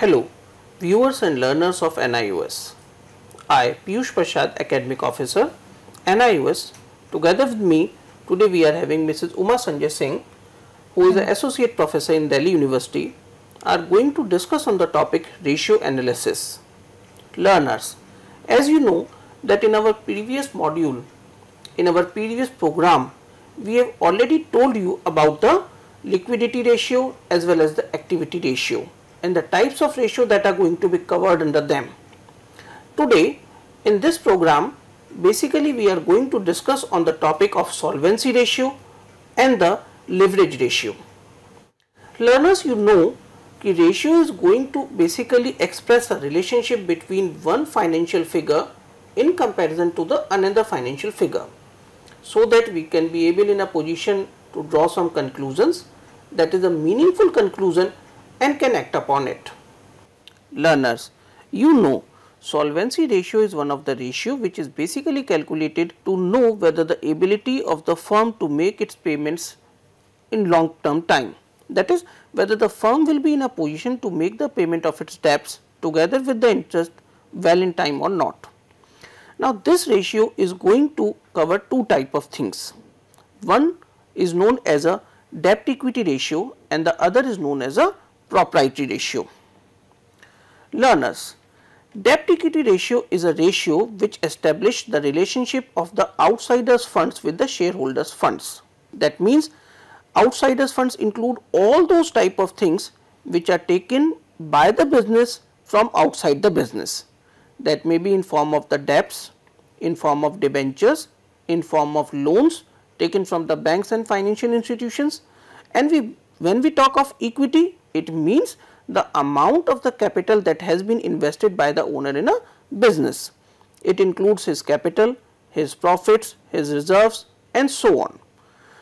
Hello, viewers and learners of NIOS. I, Piyush Prasad, Academic Officer, NIOS. Together with me, today we are having Mrs. Uma Sanjay Singh, who is an Associate Professor in Delhi University, are going to discuss on the topic ratio analysis. Learners, as you know that in our previous module, in our previous program, we have already told you about the liquidity ratio as well as the activity ratio and the types of ratio that are going to be covered under them. Today in this program, basically we are going to discuss on the topic of solvency ratio and the leverage ratio. Learners, you know that ratio is going to basically express a relationship between one financial figure in comparison to the another financial figure, so that we can be able in a position to draw some conclusions that is a meaningful conclusion and can act upon it. Learners, you know solvency ratio is one of the ratio which is basically calculated to know whether the ability of the firm to make its payments in long term time, that is whether the firm will be in a position to make the payment of its debts together with the interest well in time or not. Now this ratio is going to cover two type of things. One is known as a debt equity ratio and the other is known as a proprietary ratio. Learners, debt equity ratio is a ratio which establishes the relationship of the outsiders funds with the shareholders funds. That means outsiders funds include all those type of things which are taken by the business from outside the business. That may be in form of the debts, in form of debentures, in form of loans taken from the banks and financial institutions. And when we talk of equity, it means the amount of the capital that has been invested by the owner in a business. It includes his capital, his profits, his reserves and so on.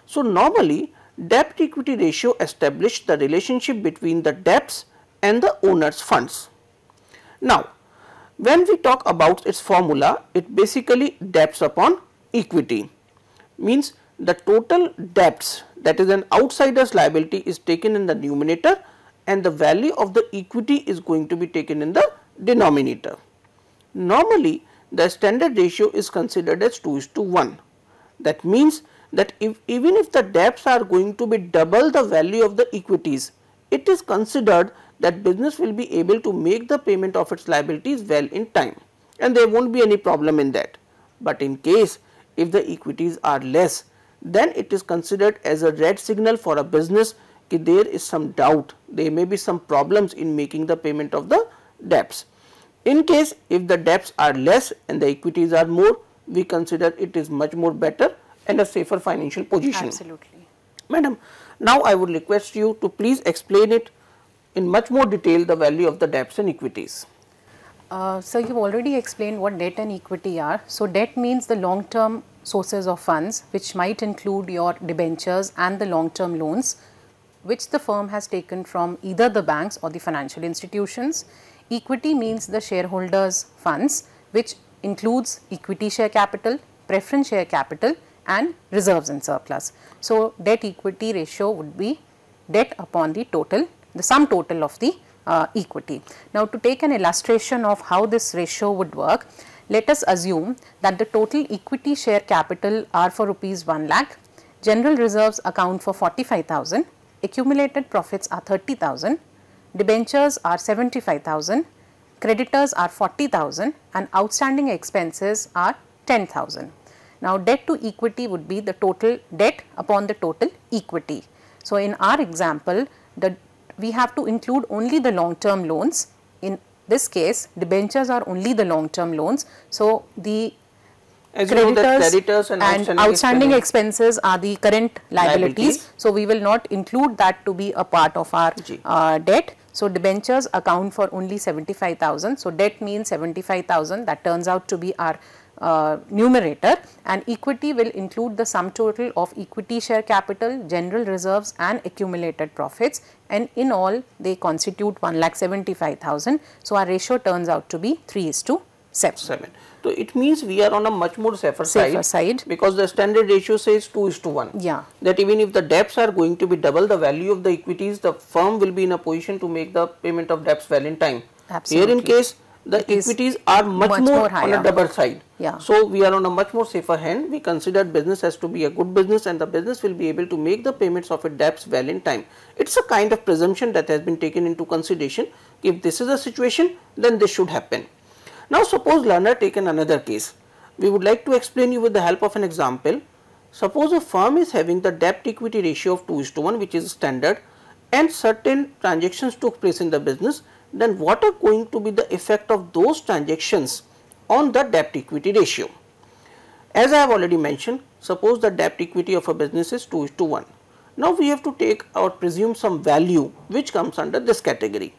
So normally debt equity ratio establishes the relationship between the debts and the owner's funds. Now when we talk about its formula, it basically debts upon equity, means the total debts, that is an outsider's liability, is taken in the numerator and the value of the equity is going to be taken in the denominator. Normally the standard ratio is considered as 2:1. That means that even if the debts are going to be double the value of the equities, it is considered that business will be able to make the payment of its liabilities well in time and there won't be any problem in that. But in case if the equities are less, then it is considered as a red signal for a business that there is some doubt, there may be some problems in making the payment of the debts. In case if the debts are less and the equities are more, we consider it is much more better and a safer financial position. Absolutely. Madam, now I would request you to please explain it in much more detail, the value of the debts and equities. So you've already explained what debt and equity are. So debt means the long term sources of funds, which might include your debentures and the long term loans which the firm has taken from either the banks or the financial institutions. Equity means the shareholders funds, which includes equity share capital, preference share capital and reserves and surplus. So debt equity ratio would be debt upon the total, the sum total of the equity. Now to take an illustration of how this ratio would work, let us assume that the total equity share capital are for rupees 1 lakh, general reserves account for 45,000, accumulated profits are 30,000, debentures are 75,000, creditors are 40,000 and outstanding expenses are 10,000. Now debt to equity would be the total debt upon the total equity. So in our example, we have to include only the long term loans. In this case, debentures are only the long term loans. So the creditors and outstanding expenses are the current liabilities. So we will not include that to be a part of our debt. So debentures account for only 75,000. So debt means 75,000, that turns out to be our numerator, and equity will include the sum total of equity share capital, general reserves and accumulated profits, and in all they constitute 1,75,000. So our ratio turns out to be 3:1. 7. So it means we are on a much more safer side because the standard ratio says 2:1. Yeah. That even if the debts are going to be double the value of the equities, the firm will be in a position to make the payment of debts well in time. Absolutely. Here in case the equities are much more on a double side. Yeah. So we are on a much more safer hand. We consider business as to be a good business and the business will be able to make the payments of its debts well in time. It's a kind of presumption that has been taken into consideration. If this is a situation, then this should happen. Now suppose learner taken another case. We would like to explain you with the help of an example. Suppose a firm is having the debt equity ratio of 2:1, which is standard, and certain transactions took place in the business, then what are going to be the effect of those transactions on the debt equity ratio? As I have already mentioned, suppose the debt equity of a business is 2:1. Now we have to take or presume some value which comes under this category.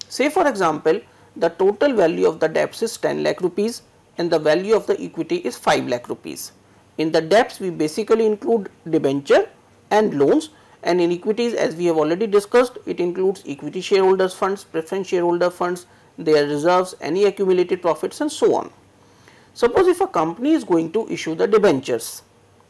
Say for example, the total value of the debts is 10 lakh rupees and the value of the equity is 5 lakh rupees. In the debts we basically include debenture and loans, and in equities, as we have already discussed, it includes equity shareholders funds, preference shareholder funds, their reserves, any accumulated profits and so on. Suppose if a company is going to issue the debentures,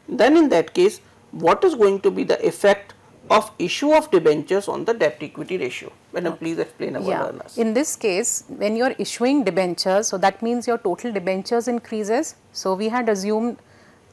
then in that case what is going to be the effect of issue of debentures on the debt equity ratio? Madam, please explain our learners. In this case, when you are issuing debentures, so that means your total debentures increases. So we had assumed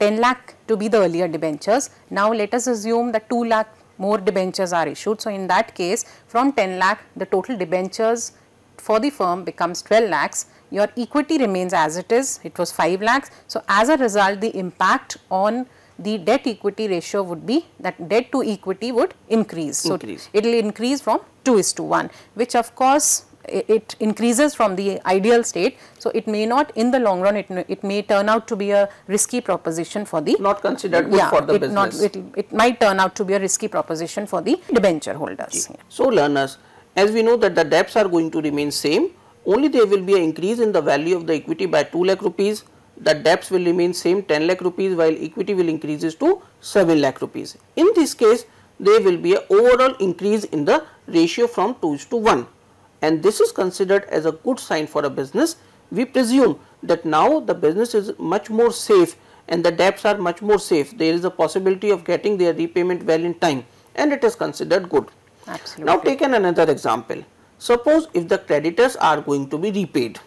10 lakh to be the earlier debentures. Now let us assume that 2 lakh more debentures are issued. So in that case, from 10 lakh, the total debentures for the firm becomes 12 lakhs. Your equity remains as it is, it was 5 lakhs. So as a result, the impact on the debt equity ratio would be that debt to equity would increase. So it will increase from 2:1, which of course it increases from the ideal state. So it may not, in the long run, it may turn out to be a risky proposition for the, not considered good for the business. It might turn out to be a risky proposition for the debenture holders. So learners, as we know that the debts are going to remain same, only there will be an increase in the value of the equity by 2 lakh rupees. The debts will remain same 10 lakh rupees while equity will increases to 7 lakh rupees. In this case, there will be an overall increase in the ratio from 2:1. And this is considered as a good sign for a business. We presume that now the business is much more safe and the debts are much more safe. There is a possibility of getting their repayment well in time and it is considered good. Absolutely. Now take another example. Suppose if the creditors are going to be repaid,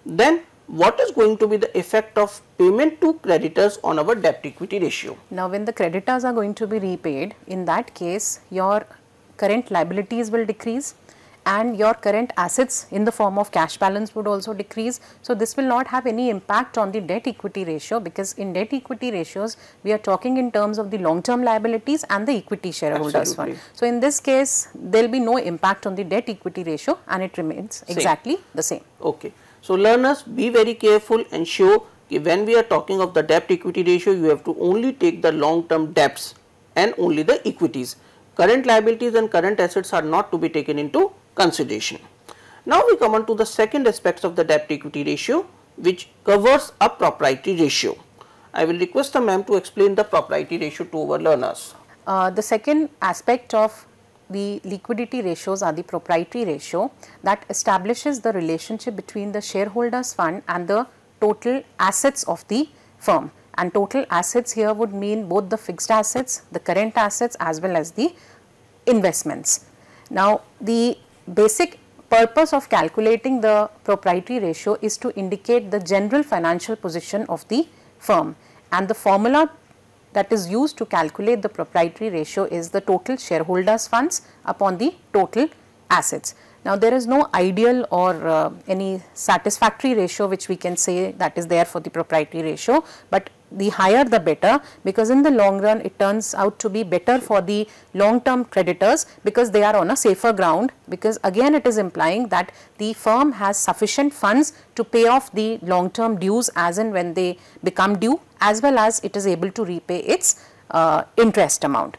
then what is going to be the effect of payment to creditors on our debt equity ratio? Now when the creditors are going to be repaid, in that case your current liabilities will decrease and your current assets in the form of cash balance would also decrease. So this will not have any impact on the debt equity ratio, because in debt equity ratios we are talking in terms of the long term liabilities and the equity shareholders fund. So in this case there will be no impact on the debt equity ratio and it remains exactly the same. Okay. So learners, be very careful and show that when we are talking of the debt equity ratio, you have to only take the long term debts and only the equities. Current liabilities and current assets are not to be taken into consideration. Now we come on to the second aspects of the debt equity ratio, which covers a proprietary ratio. I will request the ma'am to explain the proprietary ratio to our learners. The second aspect of the liquidity ratios are the proprietary ratio that establishes the relationship between the shareholders fund and the total assets of the firm. And total assets here would mean both the fixed assets, the current assets as well as the investments. Now the basic purpose of calculating the proprietary ratio is to indicate the general financial position of the firm, and the formula that is used to calculate the proprietary ratio is the total shareholders funds upon the total assets. Now there is no ideal or any satisfactory ratio which we can say that is there for the proprietary ratio, but the higher the better, because in the long run it turns out to be better for the long term creditors because they are on a safer ground, because again it is implying that the firm has sufficient funds to pay off the long term dues as and when they become due, as well as it is able to repay its interest amount.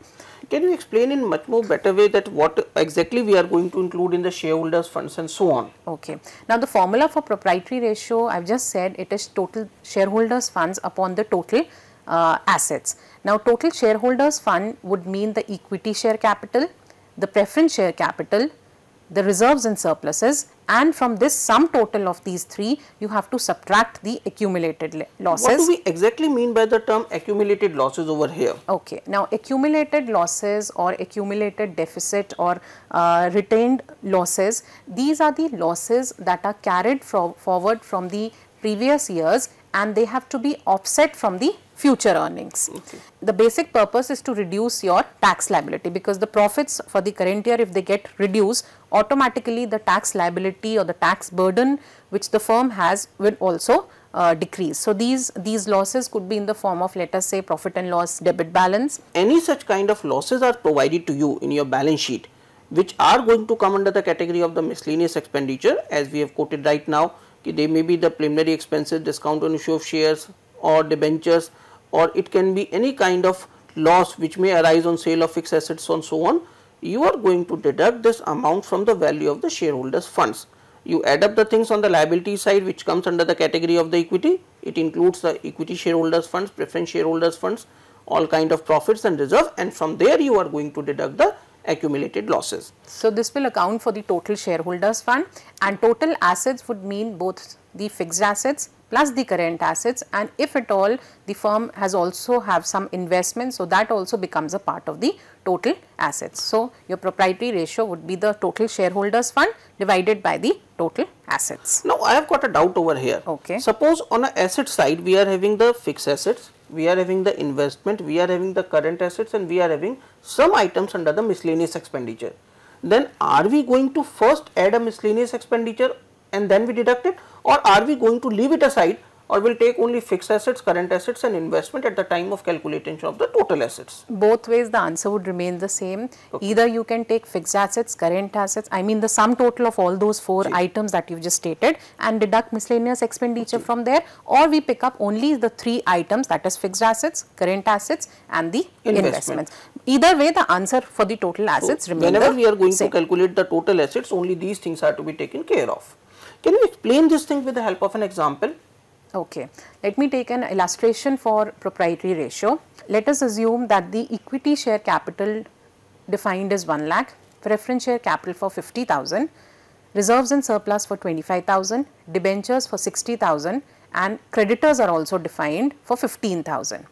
Can you explain in much more better way that what exactly we are going to include in the shareholders funds and so on? Okay. Now the formula for proprietary ratio, I have just said it is total shareholders funds upon the total assets. Now total shareholders fund would mean the equity share capital, the preference share capital, the reserves and surpluses, and from this sum total of these three, you have to subtract the accumulated losses. What do we exactly mean by the term accumulated losses over here? Okay, now accumulated losses or accumulated deficit or retained losses, these are the losses that are carried forward from the previous years and they have to be offset from the future earnings. Okay. The basic purpose is to reduce your tax liability, because the profits for the current year, if they get reduced, automatically the tax liability or the tax burden which the firm has will also decrease. So these losses could be in the form of, let us say, profit and loss debit balance. Any such kind of losses are provided to you in your balance sheet, which are going to come under the category of the miscellaneous expenditure, as we have quoted right now. They may be the preliminary expenses, discount on issue of shares or debentures, or it can be any kind of loss which may arise on sale of fixed assets and so on. You are going to deduct this amount from the value of the shareholders' funds. You add up the things on the liability side, which comes under the category of the equity. It includes the equity shareholders' funds, preference shareholders' funds, all kind of profits and reserve, and from there you are going to deduct the accumulated losses. So this will account for the total shareholders fund, and total assets would mean both the fixed assets plus the current assets, and if at all the firm has also have some investments, so that also becomes a part of the total assets. So your proprietary ratio would be the total shareholders fund divided by the total assets. Now I have got a doubt over here. Okay. Suppose on a asset side we are having the fixed assets, we are having the investment, we are having the current assets, and we are having some items under the miscellaneous expenditure. Then are we going to first add a miscellaneous expenditure and then we deduct it, or are we going to leave it aside, or will take only fixed assets, current assets and investment at the time of calculation of the total assets? Both ways the answer would remain the same. Okay. Either you can take fixed assets, current assets, I mean the sum total of all those four items that you've just stated, and deduct miscellaneous expenditure from there, or we pick up only the three items, that is fixed assets, current assets and the investments. Either way the answer for the total assets remains the same. Whenever we are going to calculate the total assets, only these things are to be taken care of. Can you explain this thing with the help of an example? Okay, let me take an illustration for proprietary ratio. Let us assume that the equity share capital defined as 1 lakh, preference share capital for 50,000, reserves and surplus for 25,000, debentures for 60,000, and creditors are also defined for 15,000.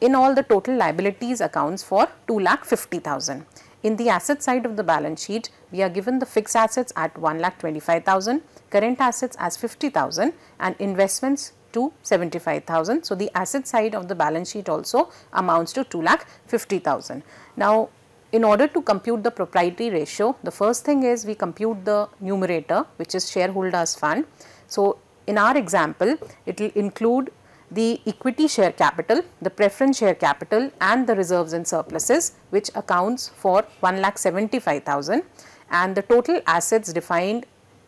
In all, the total liabilities accounts for 2,50,000. In the asset side of the balance sheet, we are given the fixed assets at 1,25,000, current assets as 50,000 and investments to 75,000. So the asset side of the balance sheet also amounts to 2,50,000. Now, in order to compute the proprietary ratio, the first thing is we compute the numerator, which is shareholders fund. So in our example, it will include the equity share capital, the preference share capital and the reserves and surpluses, which accounts for 1,75,000, and the total assets defined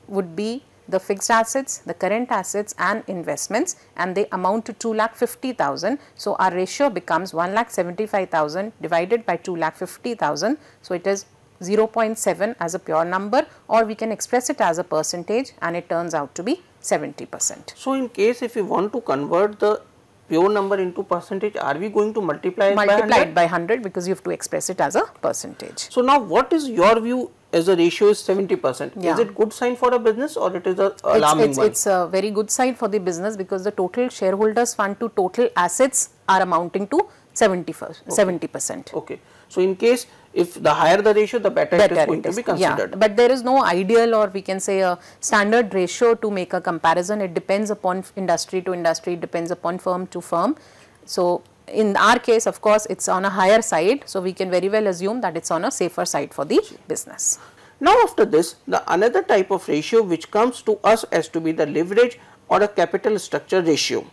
would be the fixed assets, the current assets and investments, and they amount to 2,50,000. So our ratio becomes 1,75,000 divided by 2,50,000. So it is 0.7 as a pure number, or we can express it as a percentage, and it turns out to be 70%. So in case if we want to convert the pure number into percentage, are we going to multiply it by 100, because you have to express it as a percentage. So now what is your view as the ratio is 70%? Yeah. Is it good sign for a business, or it is a alarming one? It's a very good sign for the business, because the total shareholders fund to total assets are amounting to 70%. Okay. So in case if the higher the ratio, the better it is going to be considered. Yeah, but there is no ideal, or we can say a standard ratio to make a comparison. It depends upon industry to industry, it depends upon firm to firm. So in our case, of course, it's on a higher side, so we can very well assume that it's on a safer side for the business. Now after this, the another type of ratio which comes to us as to be the leverage or a capital structure ratio.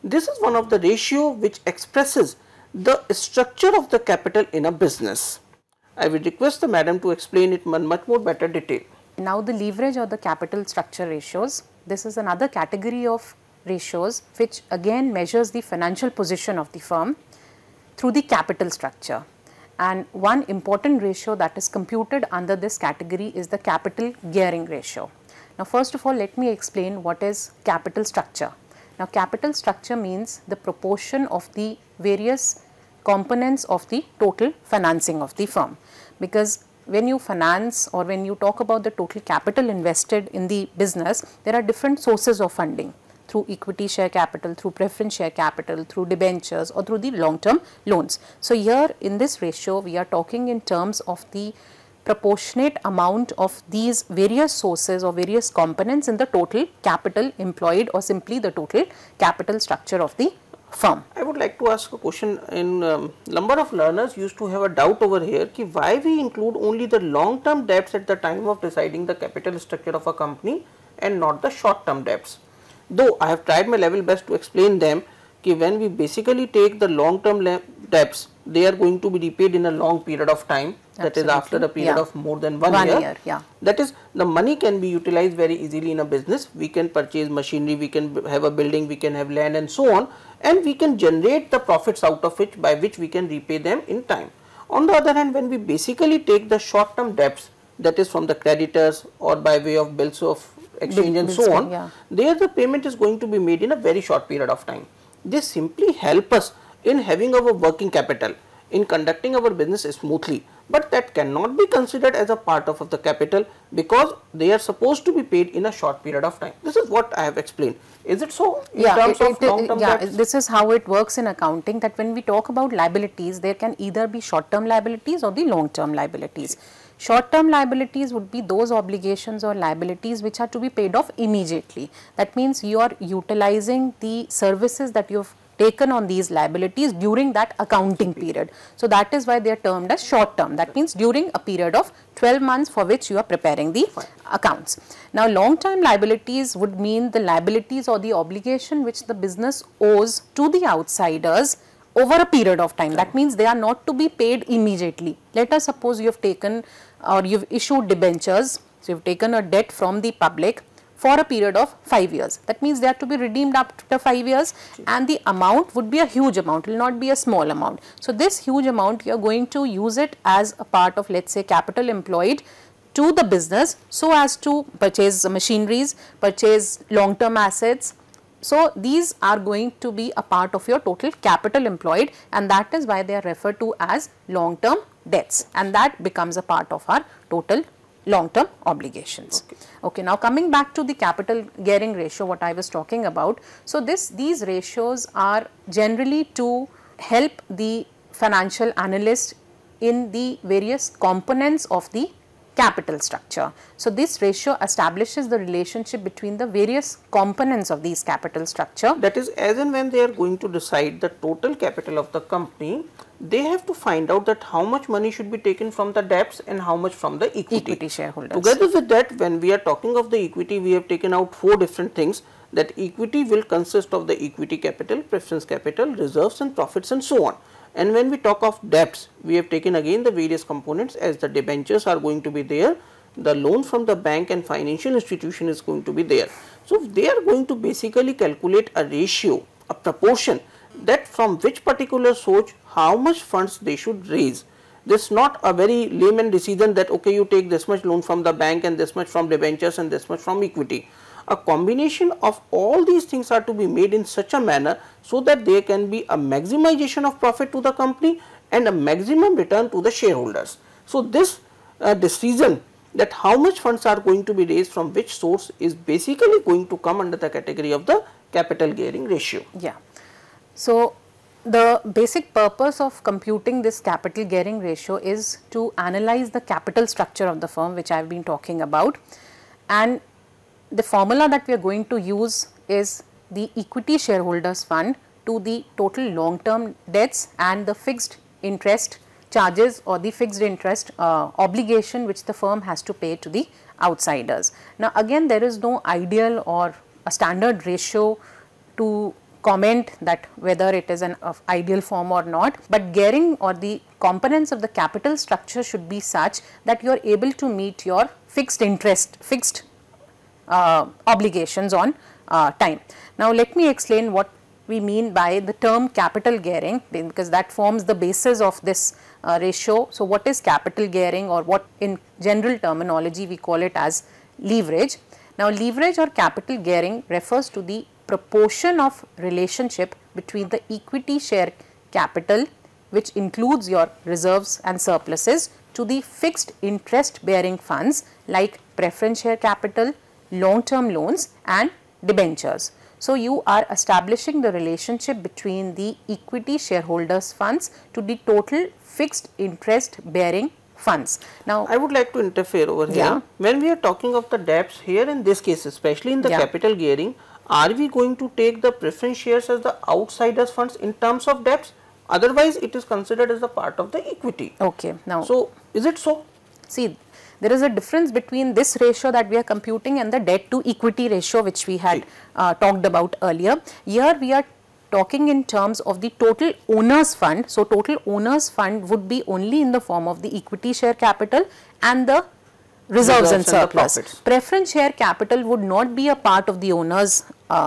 This is one of the ratio which expresses the structure of the capital in a business. I will request the madam to explain it in much more better detail. Now the leverage or the capital structure ratios, this is another category of ratios which again measures the financial position of the firm through the capital structure. And one important ratio that is computed under this category is the capital gearing ratio. Now first of all, let me explain what is capital structure. Now capital structure means the proportion of the various components of the total financing of the firm, because when you finance or when you talk about the total capital invested in the business, there are different sources of funding through equity share capital, through preference share capital, through debentures or through the long term loans. So, here in this ratio we are talking in terms of the proportionate amount of these various sources or various components in the total capital employed or simply the total capital structure of the firm. I would like to ask a question. In number of learners used to have a doubt over here ki why we include only the long term debts at the time of deciding the capital structure of a company and not the short term debts. Though I have tried my level best to explain them कि when we basically take the long term debts, they are going to be repaid in a long period of time. That is after a period of more than one year. That is, the money can be utilized very easily in a business. We can purchase machinery, we can have a building, we can have land and so on, and we can generate the profits out of it by which we can repay them in time. On the other hand, when we basically take the short term debts, that is from the creditors or by way of bills of exchange and so on, there the payment is going to be made in a very short period of time. They simply help us in having our working capital, in conducting our business smoothly, but that cannot be considered as a part of the capital because they are supposed to be paid in a short period of time. This is what I have explained. Is it so in terms of long-term debts? This is how it works in accounting, that when we talk about liabilities, there can either be short-term liabilities or the long-term liabilities. Short-term liabilities would be those obligations or liabilities which are to be paid off immediately. That means you are utilizing the services that you have taken on these liabilities during that accounting period. So, that is why they are termed as short term. That means during a period of 12 months for which you are preparing the accounts. Now, long term liabilities would mean the liabilities or the obligation which the business owes to the outsiders over a period of time. That means they are not to be paid immediately. Let us suppose you have taken or you have issued debentures. So, you have taken a debt from the public for a period of 5 years. That means they are to be redeemed after 5 years and the amount would be a huge amount, it will not be a small amount. So, this huge amount you are going to use it as a part of, let us say, capital employed to the business so as to purchase machineries, purchase long term assets. So, these are going to be a part of your total capital employed, and that is why they are referred to as long term debts, and that becomes a part of our total long term obligations. Okay, now coming back to the capital gearing ratio, what I was talking about. So, these ratios are generally to help the financial analyst in the various components of the capital structure. So, this ratio establishes the relationship between the various components of these capital structure. That is, as and when they are going to decide the total capital of the company, they have to find out that how much money should be taken from the debts and how much from the equity shareholders. Together with that, when we are talking of the equity, we have taken out 4 different things. That equity will consist of the equity capital, preference capital, reserves and profits and so on. And when we talk of debts, we have taken again the various components, as the debentures are going to be there, the loan from the bank and financial institution is going to be there. So, they are going to basically calculate a ratio, a proportion, that from which particular source how much funds they should raise. This is not a very layman decision that okay, you take this much loan from the bank and this much from debentures and this much from equity. A combination of all these things are to be made in such a manner so that there can be a maximization of profit to the company and a maximum return to the shareholders. So, this decision that how much funds are going to be raised from which source is basically going to come under the category of the capital gearing ratio. Yeah. So, the basic purpose of computing this capital gearing ratio is to analyze the capital structure of the firm, which I have been talking about, and the formula that we are going to use is the equity shareholders fund to the total long term debts and the fixed interest charges or the fixed interest obligation which the firm has to pay to the outsiders. Now, again, there is no ideal or a standard ratio to comment that whether it is an ideal form or not, but gearing or the components of the capital structure should be such that you are able to meet your fixed interest, fixed obligations on time. Now, let me explain what we mean by the term capital gearing, because that forms the basis of this ratio. So, what is capital gearing, or what in general terminology we call it as leverage. Now, leverage or capital gearing refers to the proportion of relationship between the equity share capital, which includes your reserves and surpluses, to the fixed interest bearing funds like preference share capital, long term loans and debentures. So, you are establishing the relationship between the equity shareholders funds to the total fixed interest bearing funds. Now, I would like to interfere over here. Yeah. When we are talking of the debts here in this case, especially in the capital gearing, are we going to take the preference shares as the outsiders funds in terms of debts? Otherwise, it is considered as a part of the equity. okay. Now, So, is it so? see, there is a difference between this ratio that we are computing and the debt to equity ratio which we had talked about earlier. Here we are talking in terms of the total owners fund. So, total owners fund would be only in the form of the equity share capital and the reserves and surplus. Preference share capital would not be a part of the owners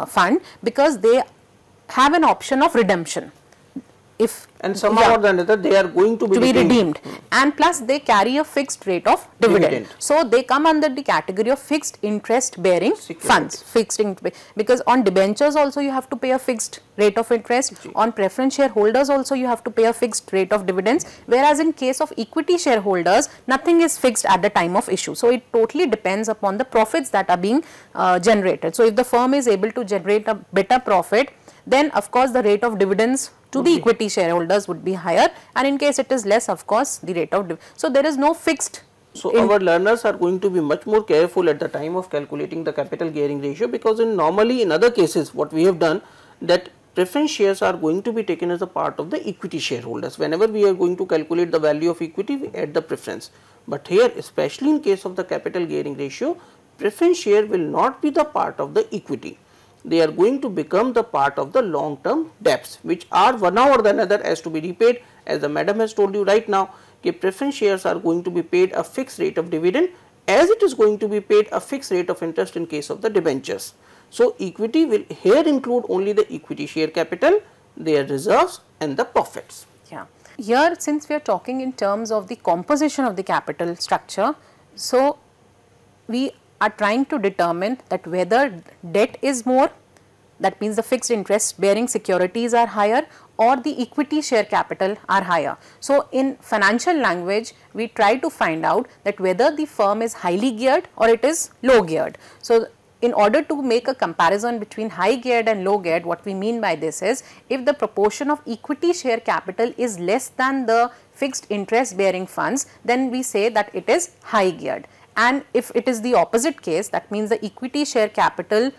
fund because they have an option of redemption. If and somehow or another they are going to be redeemed and plus they carry a fixed rate of dividend. So, they come under the category of fixed interest bearing funds, because on debentures also you have to pay a fixed rate of interest, on preference shareholders also you have to pay a fixed rate of dividends, whereas in case of equity shareholders nothing is fixed at the time of issue. So, it totally depends upon the profits that are being generated. So, if the firm is able to generate a better profit, then of course the rate of dividends to the equity shareholders would be higher, and in case it is less, of course the rate of so there is no fixed. So, our learners are going to be much more careful at the time of calculating the capital gearing ratio, because normally in other cases what we have done, that preference shares are going to be taken as a part of the equity shareholders. Whenever we are going to calculate the value of equity, we add the preference. But here, especially in case of the capital gearing ratio, preference share will not be the part of the equity. They are going to become the part of the long term debts, which are one or the another as to be repaid. As the madam has told you right now, preference shares are going to be paid a fixed rate of dividend, as it is going to be paid a fixed rate of interest in case of the debentures. So, equity will here include only the equity share capital, their reserves and the profits. Yeah. Here, since we are talking in terms of the composition of the capital structure, so we are trying to determine that whether debt is more, that means the fixed interest bearing securities are higher, or the equity share capital are higher. So, in financial language, we try to find out that whether the firm is highly geared or it is low geared. So, in order to make a comparison between high geared and low geared, what we mean by this is, if the proportion of equity share capital is less than the fixed interest bearing funds, then we say that it is high geared. And if it is the opposite case, that means the equity share capital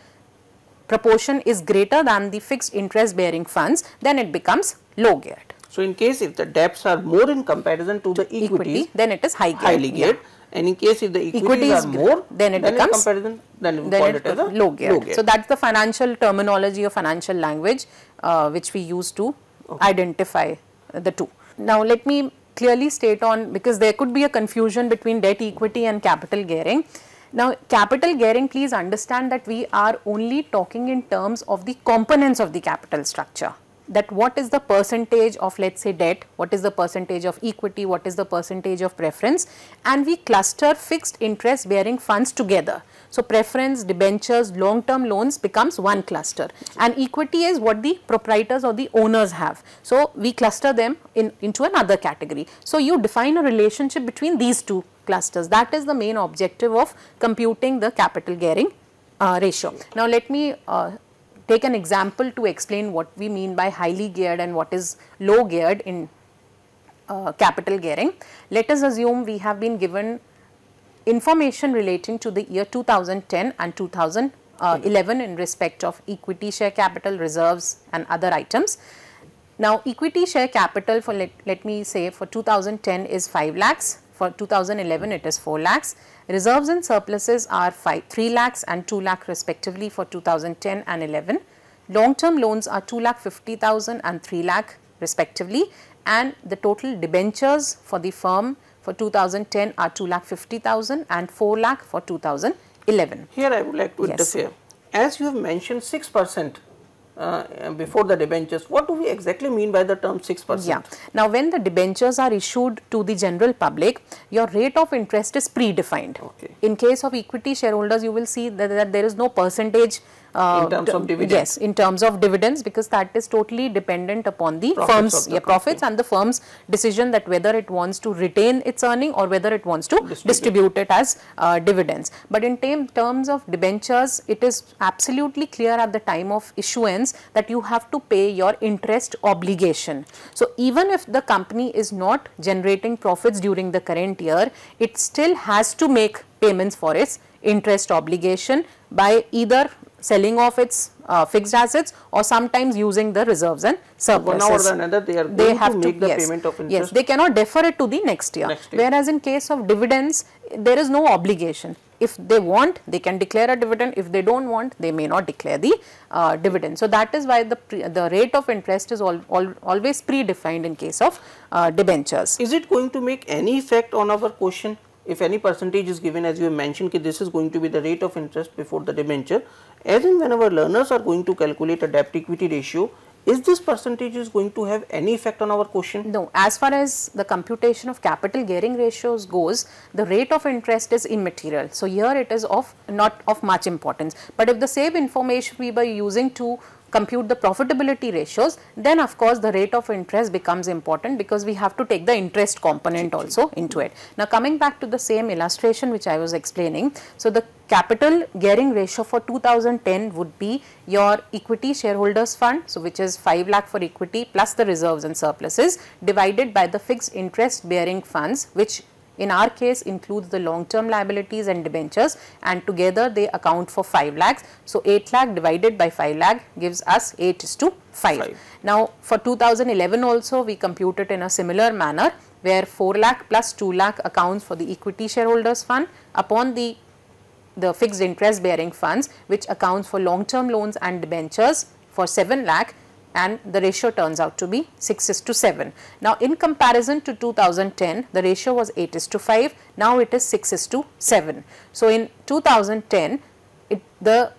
proportion is greater than the fixed interest bearing funds, then it becomes low geared. So, in case if the debts are more in comparison to the equities, then it is highly geared. And in case if the equities are more, then it becomes then we call it as a low geared. So, that is the financial terminology or financial language which we use to identify the two. Now, let me clearly state on, because there could be a confusion between debt equity and capital gearing. Now, capital gearing, please understand that we are only talking in terms of the components of the capital structure, that what is the percentage of, let us say, debt, what is the percentage of equity, what is the percentage of preference, and we cluster fixed interest bearing funds together. So, preference, debentures, long term loans becomes one cluster, and equity is what the proprietors or the owners have. So, we cluster them into another category. So, you define a relationship between these two clusters. That is the main objective of computing the capital gearing ratio. Now, let me take an example to explain what we mean by highly geared and what is low geared in capital gearing. Let us assume we have been given information relating to the year 2010 and 2011 in respect of equity share capital, reserves and other items. Now, equity share capital for let me say for 2010 is 5 lakhs, for 2011 it is 4 lakhs. Reserves and surpluses are 3 lakhs and 2 lakh respectively for 2010 and 11. Long term loans are 2,50,000 and 3 lakh respectively, and the total debentures for the firm for 2010 are 2,50,000 and 4 lakh for 2011. Here I would like to interfere. As you have mentioned 6% before the debentures, what do we exactly mean by the term 6%? Yeah. Now, when the debentures are issued to the general public, your rate of interest is predefined. In case of equity shareholders, you will see that there is no percentage in terms of dividends. Yes, in terms of dividends, because that is totally dependent upon the firm's profits and the firm's decision that whether it wants to retain its earning or whether it wants to distribute it as dividends. But in terms of debentures, it is absolutely clear at the time of issuance that you have to pay your interest obligation. So even if the company is not generating profits during the current year, it still has to make payments for its interest obligation by either selling off its fixed assets or sometimes using the reserves and surpluses. One or the another, they have to make the payment of interest. Yes, they cannot defer it to the next year. Whereas in case of dividends, there is no obligation. If they want, they can declare a dividend. If they don't want, they may not declare the dividend. So that is why the rate of interest is always predefined in case of debentures. Is it going to make any effect on our question? If any percentage is given, as you have mentioned, this is going to be the rate of interest before the debenture, as in when our learners are going to calculate a debt equity ratio, is this percentage is going to have any effect on our question? No, as far as the computation of capital gearing ratios goes, the rate of interest is immaterial. So here it is not of much importance. But if the same information we were using to compute the profitability ratios, then of course the rate of interest becomes important, because we have to take the interest component also into it. Now coming back to the same illustration which I was explaining, so the capital gearing ratio for 2010 would be your equity shareholders fund, so which is 5 lakh for equity plus the reserves and surpluses, divided by the fixed interest bearing funds, which in our case includes the long term liabilities and debentures, and together they account for 5 lakhs. So 8 lakh divided by 5 lakh gives us 8:5. Now for 2011 also we compute it in a similar manner, where 4 lakh plus 2 lakh accounts for the equity shareholders fund upon the fixed interest bearing funds, which accounts for long term loans and debentures for 7 lakh, and the ratio turns out to be 6:7. Now in comparison to 2010, the ratio was 8:5, now it is 6:7. So in 2010, the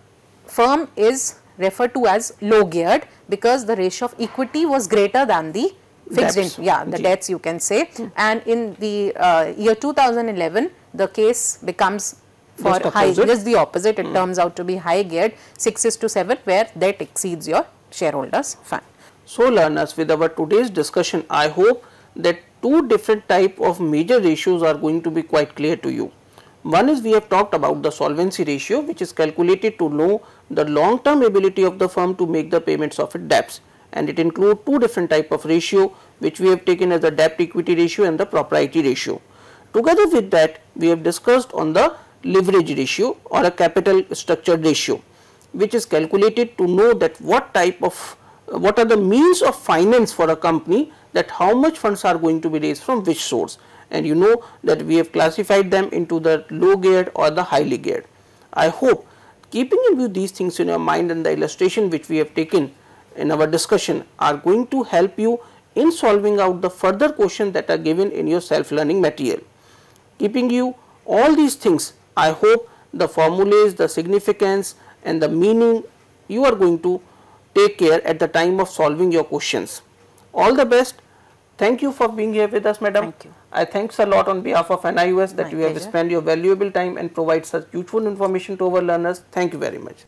firm is referred to as low geared, because the ratio of equity was greater than the fixed debts you can say. And in the year 2011, the case becomes for just the opposite. It turns out to be high geared, 6:7, where debt exceeds your shareholders fund. So learners, with our today's discussion, I hope that two different type of major ratios are going to be quite clear to you. One is, we have talked about the solvency ratio, which is calculated to know the long term ability of the firm to make the payments of its debts, and it includes two different type of ratio, which we have taken as the debt equity ratio and the propriety ratio. Together with that, we have discussed on the leverage ratio or a capital structure ratio, which is calculated to know that what are the means of finance for a company, that how much funds are going to be raised from which source, and you know that we have classified them into the low geared or the highly geared. I hope, keeping in view these things in your mind, and the illustration which we have taken in our discussion are going to help you in solving out the further questions that are given in your self-learning material. Keeping you all these things, I hope the formulas, the significance and the meaning you are going to take care at the time of solving your questions. All the best. Thank you for being here with us, madam. Thank you. I thanks a lot on behalf of NIUS that you have spent your valuable time and provide such useful information to our learners. Thank you very much.